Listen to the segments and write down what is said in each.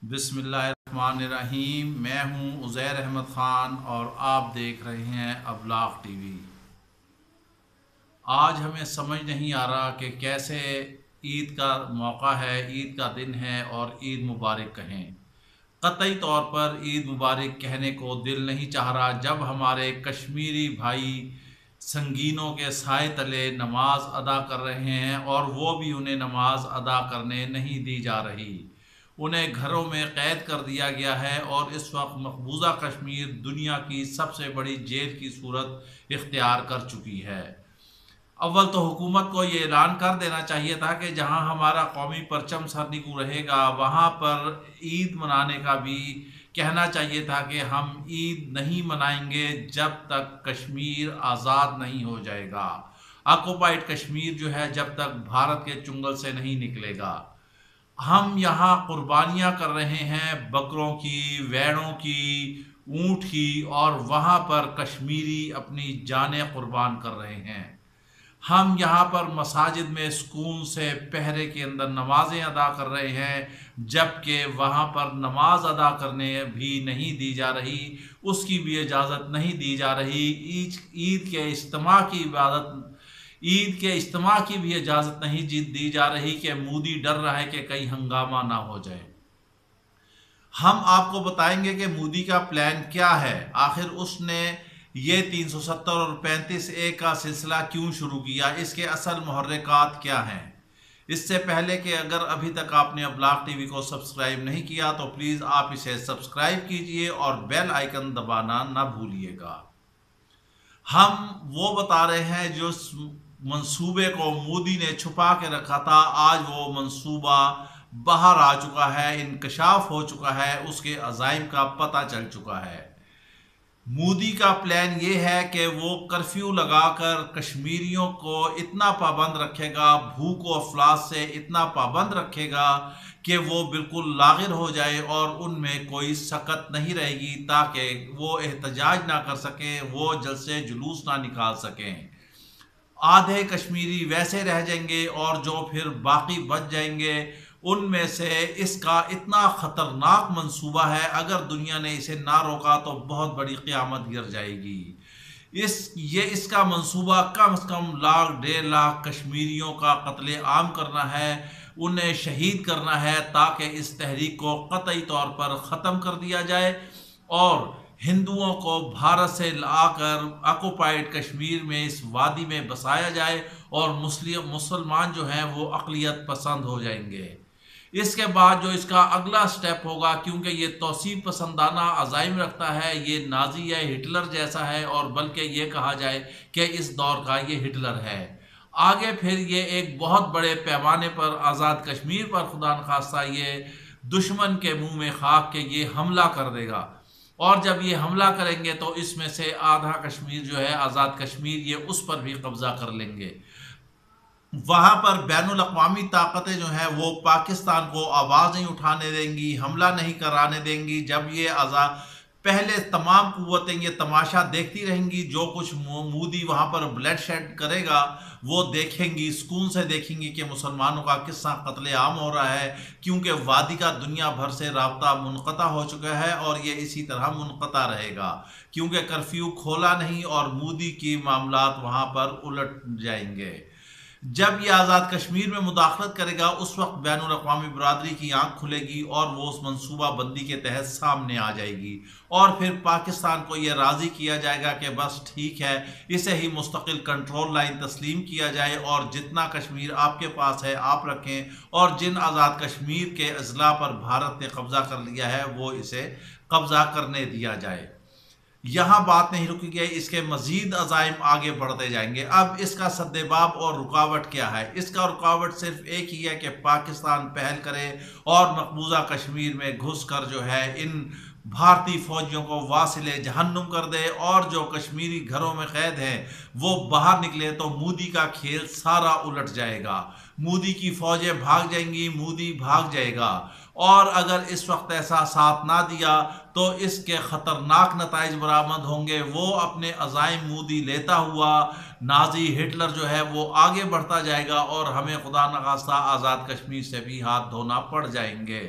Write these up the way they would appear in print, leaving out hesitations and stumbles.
बिस्मिल्लाहिर्रहमानिर्रहीम। मैं हूं उज़ैर अहमद ख़ान और आप देख रहे हैं अबलाग टीवी। आज हमें समझ नहीं आ रहा कि कैसे ईद का मौका है, ईद का दिन है और ईद मुबारक कहें। कतई तौर पर ईद मुबारक कहने को दिल नहीं चाह रहा जब हमारे कश्मीरी भाई संगीनों के साए तले नमाज अदा कर रहे हैं और वो भी उन्हें नमाज अदा करने नहीं दी जा रही। उन्हें घरों में कैद कर दिया गया है और इस वक्त मकबूजा कश्मीर दुनिया की सबसे बड़ी जेल की सूरत इख्तियार कर चुकी है। अव्वल तो हुकूमत को ये ऐलान कर देना चाहिए था कि जहां हमारा कौमी परचम सरनिगू रहेगा वहां पर ईद मनाने का भी कहना चाहिए था कि हम ईद नहीं मनाएंगे जब तक कश्मीर आज़ाद नहीं हो जाएगा। ऑक्युपाइड कश्मीर जो है जब तक भारत के चुंगल से नहीं निकलेगा। हम यहाँ कुर्बानियाँ कर रहे हैं बकरों की, वेड़ों की, ऊँट की, और वहाँ पर कश्मीरी अपनी जानें कुर्बान कर रहे हैं। हम यहाँ पर मसाजिद में सुकून से पहरे के अंदर नमाजें अदा कर रहे हैं जबकि वहाँ पर नमाज अदा करने भी नहीं दी जा रही, उसकी भी इजाज़त नहीं दी जा रही। ईद के इज्तिमा की इबादत, ईद के इज्तिमा की भी इजाज़त नहीं दी जा रही कि मोदी डर रहा है कि कहीं हंगामा ना हो जाए। हम आपको बताएंगे कि मोदी का प्लान क्या है, आखिर उसने ये 370 और 35A का सिलसिला क्यों शुरू किया, इसके असल मुहर्रिकात क्या हैं। इससे पहले कि अगर अभी तक आपने अबलाग टीवी को सब्सक्राइब नहीं किया तो प्लीज़ आप इसे सब्सक्राइब कीजिए और बेल आइकन दबाना ना भूलिएगा। हम वो बता रहे हैं जो मंसूबे को मोदी ने छुपा के रखा था, आज वो मंसूबा बाहर आ चुका है, इंकशाफ हो चुका है, उसके अज़ाइम का पता चल चुका है। मोदी का प्लान ये है कि वो कर्फ्यू लगाकर कश्मीरियों को इतना पाबंद रखेगा, भूख और अफलास से इतना पाबंद रखेगा कि वो बिल्कुल लागिर हो जाए और उनमें कोई सकत नहीं रहेगी ताकि वो एहतजाज ना कर सकें, वो जलसे जुलूस ना निकाल सकें। आधे कश्मीरी वैसे रह जाएंगे और जो फिर बाकी बच जाएंगे उनमें से इसका इतना ख़तरनाक मंसूबा है, अगर दुनिया ने इसे ना रोका तो बहुत बड़ी क़यामत गिर जाएगी। इसका मंसूबा कम से कम 1,00,000-1,50,000 कश्मीरियों का कत्ले आम करना है, उन्हें शहीद करना है ताकि इस तहरीक को कतई तौर पर ख़त्म कर दिया जाए और हिंदुओं को भारत से लाकर ऑक्युपाइड कश्मीर में इस वादी में बसाया जाए और मुसलमान जो हैं वो अक़लियत पसंद हो जाएंगे। इसके बाद जो इसका अगला स्टेप होगा, क्योंकि ये तौसीब पसंदाना अज़ाइम रखता है, ये नाजी है, हिटलर जैसा है और बल्कि ये कहा जाए कि इस दौर का ये हिटलर है। आगे फिर ये एक बहुत बड़े पैमाने पर आज़ाद कश्मीर पर खुदा न खास्ता ये दुश्मन के मुंह में खाक के ये हमला कर देगा और जब ये हमला करेंगे तो इसमें से आधा कश्मीर जो है आज़ाद कश्मीर, ये उस पर भी कब्जा कर लेंगे। वहाँ पर बैनुल अक़वामी ताकतें जो हैं वो पाकिस्तान को आवाज़ नहीं उठाने देंगी, हमला नहीं कराने देंगी। जब ये पहले तमाम कुव्वतें ये तमाशा देखती रहेंगी, जो कुछ मोदी वहाँ पर ब्लड शेड करेगा वो देखेंगी, सुकून से देखेंगी कि मुसलमानों का किस तरह कत्ले आम हो रहा है, क्योंकि वादी का दुनिया भर से राब्ता मुनक़ता हो चुका है और ये इसी तरह मुनक़ता रहेगा क्योंकि कर्फ्यू खोला नहीं और मोदी की मामलात वहाँ पर उलट जाएंगे। जब ये आज़ाद कश्मीर में मुदाखलत करेगा उस वक्त बैनुल अक़वामी बरादरी की आंख खुलेगी और वो उस मनसूबा बंदी के तहत सामने आ जाएगी और फिर पाकिस्तान को ये राज़ी किया जाएगा कि बस ठीक है, इसे ही मुस्तकिल कंट्रोल लाइन तस्लीम किया जाए और जितना कश्मीर आपके पास है आप रखें और जिन आज़ाद कश्मीर के अजला पर भारत ने कब्ज़ा कर लिया है वो इसे कब्ज़ा करने दिया जाए। यहाँ बात नहीं रुकी गई, इसके मजीद अज़ाइम आगे बढ़ते जाएंगे। अब इसका सद्देबाब और रुकावट क्या है? इसका रुकावट सिर्फ एक ही है कि पाकिस्तान पहल करे और मकबूजा कश्मीर में घुस कर जो है इन भारतीय फौजियों को वासिले जहन्नुम कर दे और जो कश्मीरी घरों में कैद हैं वो बाहर निकले तो मोदी का खेल सारा उलट जाएगा। मोदी की फौजें भाग जाएंगी, मोदी भाग जाएगा और अगर इस वक्त ऐसा साथ ना दिया तो इसके ख़तरनाक नताइज बरामद होंगे। वो अपने अज़ाइम मोदी लेता हुआ नाजी हिटलर जो है वो आगे बढ़ता जाएगा और हमें खुदा न खास्ता आज़ाद कश्मीर से भी हाथ धोना पड़ जाएंगे।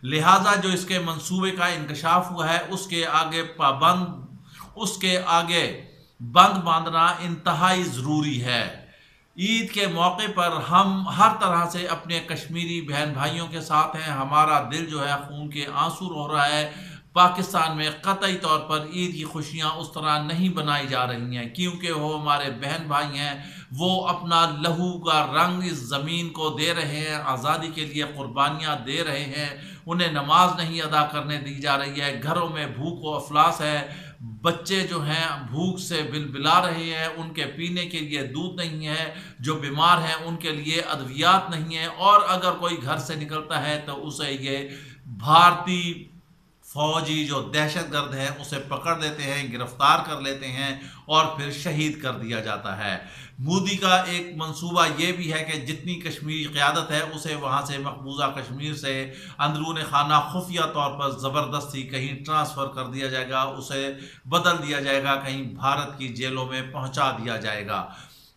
لہٰذا جو اس کے منصوبے کا انکشاف ہوا ہے اس کے آگے بند باندھنا انتہائی ضروری ہے۔ عید کے موقع پر ہم ہر طرح سے اپنے کشمیری بہن بھائیوں کے ساتھ ہیں۔ ہمارا دل جو ہے خون کے آنسو رو رہا ہے۔ پاکستان میں قطعی طور پر عید کی خوشیاں اس طرح نہیں بنائی جا رہی ہیں، کیونکہ وہ ہمارے بہن بھائی ہیں، وہ اپنا لہو کا رنگ اس زمین کو دے رہے ہیں، آزادی کے لیے قربانیاں دے رہے ہیں، انہیں نماز نہیں ادا کرنے دی جا رہی ہے، گھروں میں بھوک و افلاس ہے، بچے جو ہیں بھوک سے بلبلا رہے ہیں، ان کے پینے کے لیے دودھ نہیں ہے، جو بیمار ہیں ان کے لیے ادویات نہیں ہیں، اور اگر کوئی گھر سے نکلتا ہے تو اسے یہ بھارتی فوجی جو دہشت گرد ہیں اسے پکڑ لیتے ہیں، گرفتار کر لیتے ہیں اور پھر شہید کر دیا جاتا ہے۔ مودی کا ایک منصوبہ یہ بھی ہے کہ جتنی کشمیری قیادت ہے اسے وہاں سے مقبوضہ کشمیر سے اندرون خانہ خفیہ طور پر زبردستی کہیں ٹرانسفر کر دیا جائے گا، اسے بدل دیا جائے گا، کہیں بھارت کی جیلوں میں پہنچا دیا جائے گا۔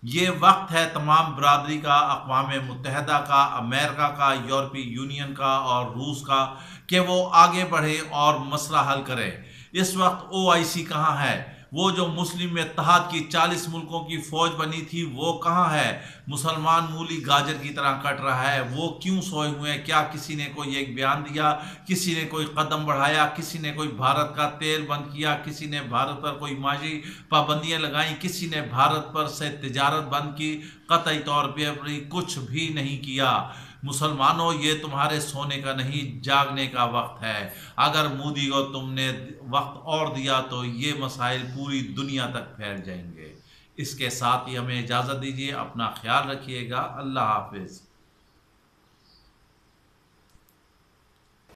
یہ وقت ہے تمام برادری کا، اقوام متحدہ کا، امریکہ کا، یورپی یونین کا اور روس کا، کہ وہ آگے بڑھیں اور مسئلہ حل کریں۔ اس وقت OIC کہاں ہے؟ وہ جو مسلم اتحاد کی 40 ملکوں کی فوج بنی تھی وہ کہاں ہے؟ مسلمان مولی گاجر کی طرح کٹ رہا ہے، وہ کیوں سوئے ہوئے ہیں؟ کیا کسی نے کوئی ایک بیان دیا؟ کسی نے کوئی قدم بڑھایا؟ کسی نے کوئی بھارت کا تیل بند کیا؟ کسی نے بھارت پر کوئی معاشی پابندیاں لگائیں؟ کسی نے بھارت پر سے تجارت بند کی؟ قطعی طور پر کچھ بھی نہیں کیا۔ مسلمانوں، یہ تمہارے سونے کا نہیں جاگنے کا وقت ہے۔ اگر مودی کو تم نے وقت اور دیا تو یہ مسائل پوری دنیا تک پھیل جائیں گے۔ اس کے ساتھ ہی ہمیں اجازت دیجیے، اپنا خیال رکھیے گا، اللہ حافظ۔